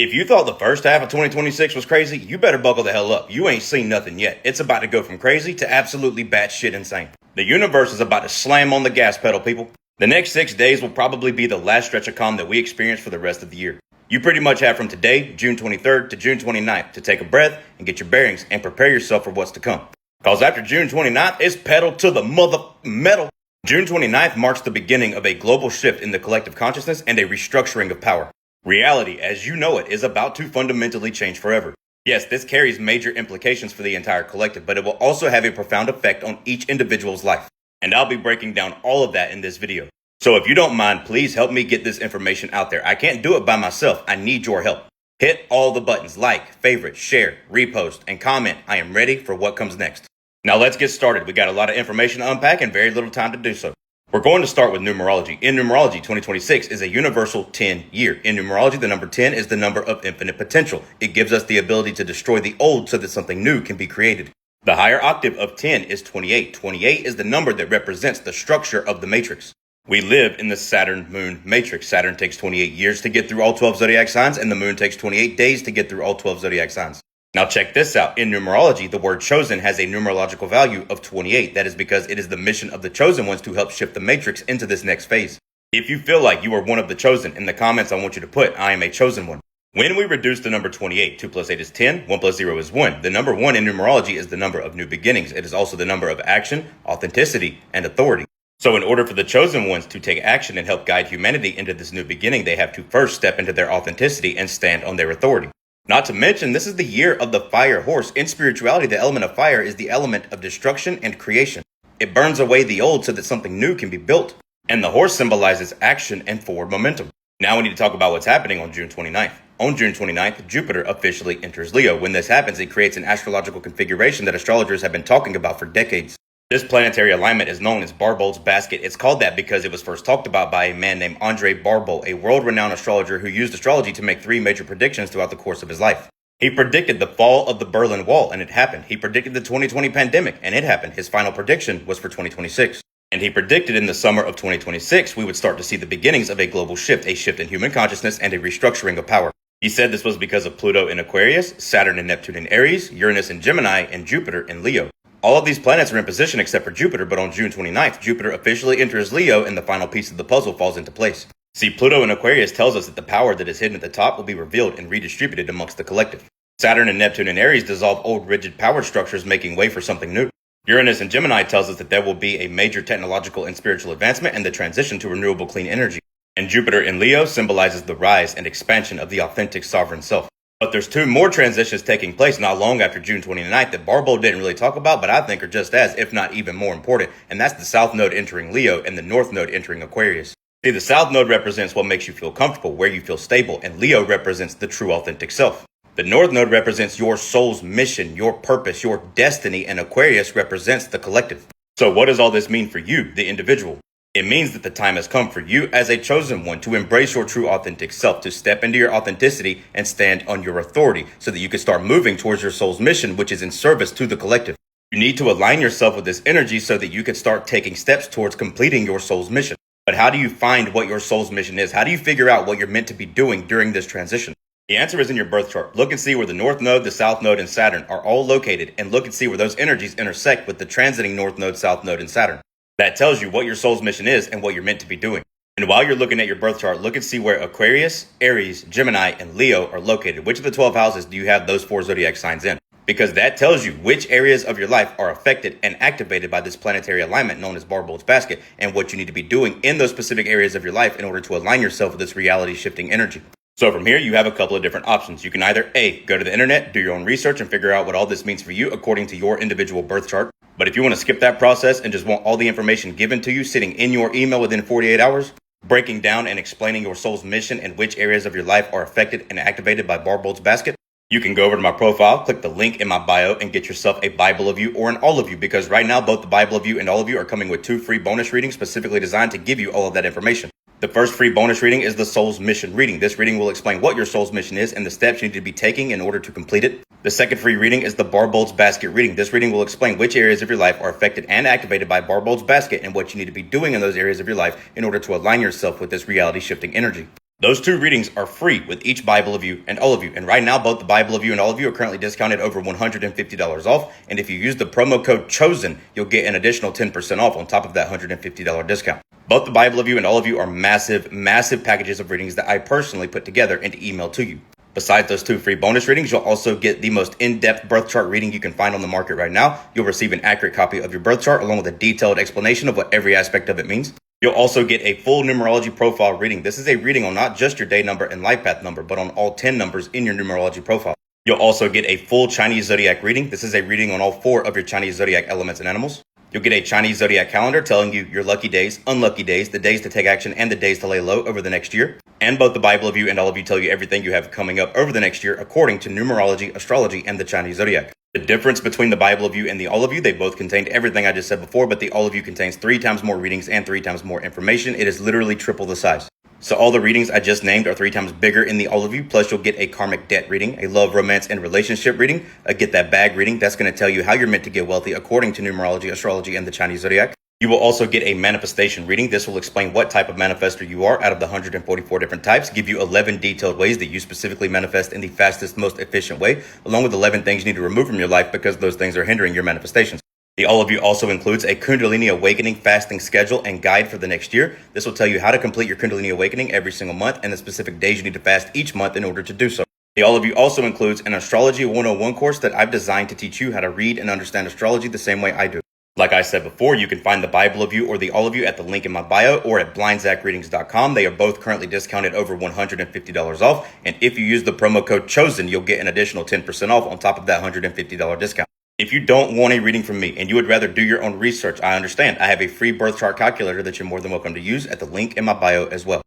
If you thought the first half of 2026 was crazy, you better buckle the hell up. You ain't seen nothing yet. It's about to go from crazy to absolutely batshit insane. The universe is about to slam on the gas pedal, people. The next 6 days will probably be the last stretch of calm that we experience for the rest of the year. You pretty much have from today, June 23rd to June 29th to take a breath and get your bearings and prepare yourself for what's to come. Cause after June 29th, it's pedal to the mother metal. June 29th marks the beginning of a global shift in the collective consciousness and a restructuring of power. Reality, as you know it, is about to fundamentally change forever. Yes, this carries major implications for the entire collective, but it will also have a profound effect on each individual's life. And I'll be breaking down all of that in this video. So if you don't mind, please help me get this information out there. I can't do it by myself. I need your help. Hit all the buttons: like, favorite, share, repost, and comment. I am ready for what comes next. Now let's get started. We got a lot of information to unpack and very little time to do so. We're going to start with numerology. In numerology, 2026 is a universal 10 year. In numerology, the number 10 is the number of infinite potential. It gives us the ability to destroy the old so that something new can be created. The higher octave of 10 is 28. 28 is the number that represents the structure of the matrix. We live in the Saturn Moon Matrix. Saturn takes 28 years to get through all 12 zodiac signs, and the moon takes 28 days to get through all 12 zodiac signs. Now check this out. In numerology, the word chosen has a numerological value of 28. That is because it is the mission of the chosen ones to help shift the matrix into this next phase. If you feel like you are one of the chosen, in the comments I want you to put, I am a chosen one. When we reduce the number 28, 2 plus 8 is 10, 1 plus 0 is 1. The number 1 in numerology is the number of new beginnings. It is also the number of action, authenticity, and authority. So in order for the chosen ones to take action and help guide humanity into this new beginning, they have to first step into their authenticity and stand on their authority. Not to mention, this is the year of the fire horse. In spirituality, the element of fire is the element of destruction and creation. It burns away the old so that something new can be built. And the horse symbolizes action and forward momentum. Now we need to talk about what's happening on June 29th. On June 29th, Jupiter officially enters Leo. When this happens, it creates an astrological configuration that astrologers have been talking about for decades. This planetary alignment is known as Barbault's basket. It's called that because it was first talked about by a man named Barbault, a world-renowned astrologer who used astrology to make 3 major predictions throughout the course of his life. He predicted the fall of the Berlin Wall, and it happened. He predicted the 2020 pandemic, and it happened. His final prediction was for 2026. And he predicted in the summer of 2026, we would start to see the beginnings of a global shift, a shift in human consciousness, and a restructuring of power. He said this was because of Pluto in Aquarius, Saturn and Neptune in Aries, Uranus in Gemini, and Jupiter in Leo. All of these planets are in position except for Jupiter, but on June 29th, Jupiter officially enters Leo and the final piece of the puzzle falls into place. See, Pluto in Aquarius tells us that the power that is hidden at the top will be revealed and redistributed amongst the collective. Saturn and Neptune in Aries dissolve old rigid power structures, making way for something new. Uranus in Gemini tells us that there will be a major technological and spiritual advancement and the transition to renewable clean energy. And Jupiter in Leo symbolizes the rise and expansion of the authentic sovereign self. But there's 2 more transitions taking place not long after June 29th that Barbault didn't really talk about, but I think are just as, if not even more important, and that's the South Node entering Leo and the North Node entering Aquarius. See, the South Node represents what makes you feel comfortable, where you feel stable, and Leo represents the true authentic self. The North Node represents your soul's mission, your purpose, your destiny, and Aquarius represents the collective. So what does all this mean for you, the individual? It means that the time has come for you as a chosen one to embrace your true authentic self, to step into your authenticity and stand on your authority so that you can start moving towards your soul's mission, which is in service to the collective. You need to align yourself with this energy so that you can start taking steps towards completing your soul's mission. But how do you find what your soul's mission is? How do you figure out what you're meant to be doing during this transition? The answer is in your birth chart. Look and see where the North Node, the South Node, and Saturn are all located, and look and see where those energies intersect with the transiting North Node, South Node, and Saturn. That tells you what your soul's mission is and what you're meant to be doing. And while you're looking at your birth chart, look and see where Aquarius, Aries, Gemini, and Leo are located. Which of the 12 houses do you have those 4 zodiac signs in? Because that tells you which areas of your life are affected and activated by this planetary alignment known as Barbault's basket, and what you need to be doing in those specific areas of your life in order to align yourself with this reality shifting energy. So from here, you have a couple of different options. You can either A, go to the internet, do your own research, and figure out what all this means for you according to your individual birth chart. But if you want to skip that process and just want all the information given to you sitting in your email within 48 hours, breaking down and explaining your soul's mission and which areas of your life are affected and activated by Barbault's basket, you can go over to my profile, click the link in my bio, and get yourself a Bible of you or an all of you, because right now both the Bible of you and all of you are coming with 2 free bonus readings specifically designed to give you all of that information. The first free bonus reading is the Soul's Mission reading. This reading will explain what your soul's mission is and the steps you need to be taking in order to complete it. The second free reading is the Barbault's Basket reading. This reading will explain which areas of your life are affected and activated by Barbault's Basket and what you need to be doing in those areas of your life in order to align yourself with this reality shifting energy. Those two readings are free with each Bible of You and all of you. And right now, both the Bible of You and all of you are currently discounted over $150 off. And if you use the promo code CHOSEN, you'll get an additional 10% off on top of that $150 discount. Both the Bible of You and all of you are massive, massive packages of readings that I personally put together and email to you. Besides those two free bonus readings, you'll also get the most in-depth birth chart reading you can find on the market right now. You'll receive an accurate copy of your birth chart along with a detailed explanation of what every aspect of it means. You'll also get a full numerology profile reading. This is a reading on not just your day number and life path number, but on all 10 numbers in your numerology profile. You'll also get a full Chinese zodiac reading. This is a reading on all 4 of your Chinese zodiac elements and animals. You'll get a Chinese zodiac calendar telling you your lucky days, unlucky days, the days to take action, and the days to lay low over the next year. And both the Bible of You and all of you tell you everything you have coming up over the next year according to numerology, astrology, and the Chinese zodiac. The difference between the Bible of You and the All of You, they both contained everything I just said before, but the All of You contains 3 times more readings and 3 times more information. It is literally triple the size. So all the readings I just named are 3 times bigger in the All of You, plus you'll get a karmic debt reading, a love, romance, and relationship reading, a get that bag reading. That's going to tell you how you're meant to get wealthy according to numerology, astrology, and the Chinese zodiac. You will also get a manifestation reading. This will explain what type of manifestor you are out of the 144 different types, give you 11 detailed ways that you specifically manifest in the fastest, most efficient way, along with 11 things you need to remove from your life because those things are hindering your manifestations. The All of You also includes a Kundalini Awakening fasting schedule and guide for the next year. This will tell you how to complete your Kundalini Awakening every single month and the specific days you need to fast each month in order to do so. The All of You also includes an Astrology 101 course that I've designed to teach you how to read and understand astrology the same way I do. Like I said before, you can find the Bible of You or the All of You at the link in my bio or at blindzacreadings.com. They are both currently discounted over $150 off. And if you use the promo code CHOSEN, you'll get an additional 10% off on top of that $150 discount. If you don't want a reading from me and you would rather do your own research, I understand. I have a free birth chart calculator that you're more than welcome to use at the link in my bio as well.